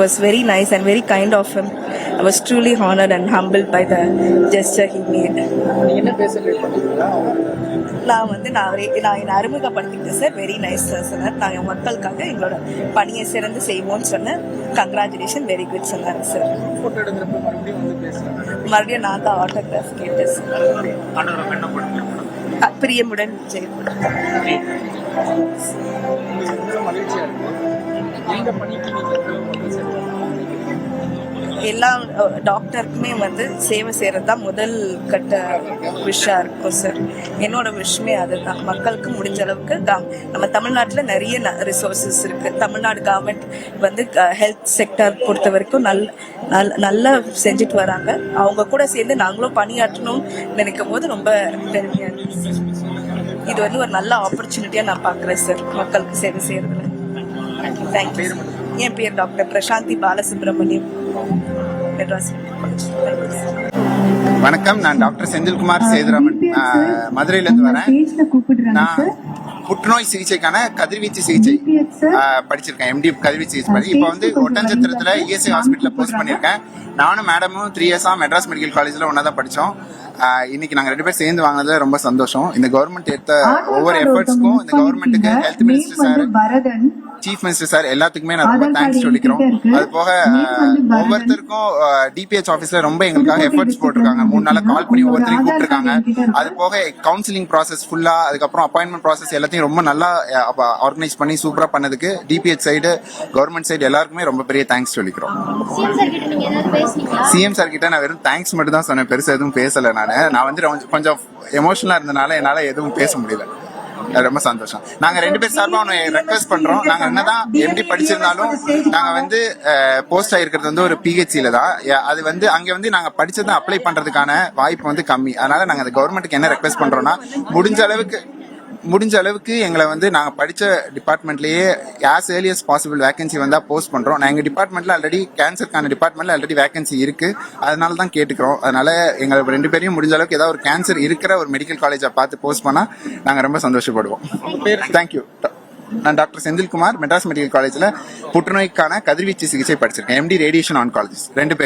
was very nice and very kind of him. I was truly honored and humbled by the gesture he made. நான் என்னை அறிமுகப்படுத்திக்கிட்டேன் sir. Very nice சொன்னார். நாங்கள் மக்களுக்காக எங்களோட பணியை சிறந்து செய்வோம்னு சொன்னேன். கங்க்ராச்சுலேஷன், வெரி குட் சொன்னாங்க சார். மறுபடியும் நான் தான் ஆட்டோகிராஃப் கேட்டேன் சார். பிரியமுடன் எல்லா டாக்டருக்குமே சேவை செய்கிறது தான் முதல் கட்ட விஷா இருக்கும் சார். என்னோட விஷயமே அதுதான். மக்களுக்கு முடிஞ்ச அளவுக்கு நம்ம தமிழ்நாட்டில் நிறைய ரிசோர்ஸஸ் இருக்குது. தமிழ்நாடு கவர்மெண்ட் ஹெல்த் செக்டர் பொறுத்த வரைக்கும் நல்லா செஞ்சுட்டு வராங்க. அவங்க கூட சேர்ந்து நாங்களும் பணியாற்றணும்னு நினைக்கும் போது ரொம்ப பெருமையாக இருக்கு சார். இது ஒரு நல்ல ஆப்பர்ச்சுனிட்டியாக நான் பார்க்குறேன் சார், மக்களுக்கு சேவை செய்கிறதுல. தேங்க்யூ. என் பேர் டாக்டர் பிரசாந்தி பாலசுப்ரமணியம், மெட்ராஸ். வணக்கம், நான் டாக்டர் செந்தில்குமார் சேதுராமன், மதுரையிலேருந்து வரேன். நான் புற்றுநோய் சிகிச்சைக்கான கதிர்வீச்சு சிகிச்சை படிச்சிருக்கேன். எம்டி கதிர்வீச்சு சிகிச்சை படி இப்போ ஒட்டஞ்சத்திரத்தில் இஎஸ்ஐ ஹாஸ்பிட்டலில் போஸ்ட் பண்ணியிருக்கேன். நானும் மேடமும் 3 இயர்ஸாக மெட்ராஸ் மெடிக்கல் காலேஜில் ஒன்றா தான் படித்தோம். இன்னைக்கு நாங்கள் 2 பேர் சேர்ந்து வாங்கினது ரொம்ப சந்தோஷம். இந்த கவர்மெண்ட் எடுத்த ஒவ்வொரு எஃபர்ட்ஸ்க்கும் இந்த கவர்மெண்ட்டுக்கு, health minister sir, chief minister sir எல்லாத்துக்குமே நான் ரொம்ப தேங்க்ஸ் சொல்லிக்கிறோம். அது போக ஒவ்வொருத்தருக்கும் டிபிஹெச் ஆஃபீஸ்ல ரொம்ப எங்களுக்காக எஃபர்ட்ஸ் போட்டிருக்காங்க. 3 நாளா கால் பண்ணி ஒவ்வொருத்தரையும் கூப்பிட்டுருக்காங்க. அது போக கவுன்சிலிங் ப்ராசஸ் ஃபுல்லா, அதுக்கப்புறம் அப்பாயின்மெண்ட் ப்ராசஸ் எல்லாத்தையும் ரொம்ப நல்லா ஆர்கனைஸ் பண்ணி சூப்பரா பண்ணதுக்கு டிபிஹெச் சைடு, கவர்மெண்ட் சைடு எல்லாருக்குமே ரொம்ப பெரிய தேங்க்ஸ் சொல்லிக்கிறோம். சிஎம் சார் கிட்ட நான் வெறும் தேங்க்ஸ் மட்டும் தான் சொன்னேன், பெருசா எதுவும் பேசல. நான் கொஞ்சம் எமோஷனலா இருந்தனால என்னால எதுவும் பேச முடியல. ரொம்ப சந்தோஷம். நாங்க 2 பேர் சார்பா ரெக்வெஸ்ட் பண்றோம். நாங்க என்னதான் எம்டி படிச்சிருந்தாலும் நாங்க போஸ்ட் ஆயிருக்கிறது ஒரு பிஹெச்சில தான். அது அங்க நாங்க படிச்சதை அப்ளை பண்றதுக்கான வாய்ப்பு கம்மி. அதனால நாங்க அந்த கவர்மெண்ட்டுக்கு என்ன ரெக்வெஸ்ட் பண்றோம்னா, முடிஞ்ச அளவுக்கு எங்களை நாங்க படிச்ச டிபார்ட்மெண்ட்லயே as early as possible vacancy வந்தா போஸ்ட் பண்றோம். நான் எங்க டிபார்ட்மெண்ட்ல ஆல்ரெடி கேன்சருக்கான டிபார்ட்மெண்ட்ல ஆல்ரெடி வேகன்சி இருக்கு. அதனால தான் கேட்டுக்கிறோம். அதனால எங்க 2 பேரையும் முடிஞ்ச அளவுக்கு ஏதாவது ஒரு கேன்சர் இருக்கிற ஒரு மெடிக்கல் காலேஜை பார்த்து போஸ்ட் பண்ணா நாங்க ரொம்ப சந்தோஷப்படுவோம். தேங்க்யூ. நான் டாக்டர் செந்தில்குமார், மெட்ராஸ் மெடிக்கல் காலேஜ்ல புற்றுநோய்க்கான கதிர்வீச்சு சிகிச்சை படிச்சிருக்கேன். Empty radiation oncologist. 2 பேர்.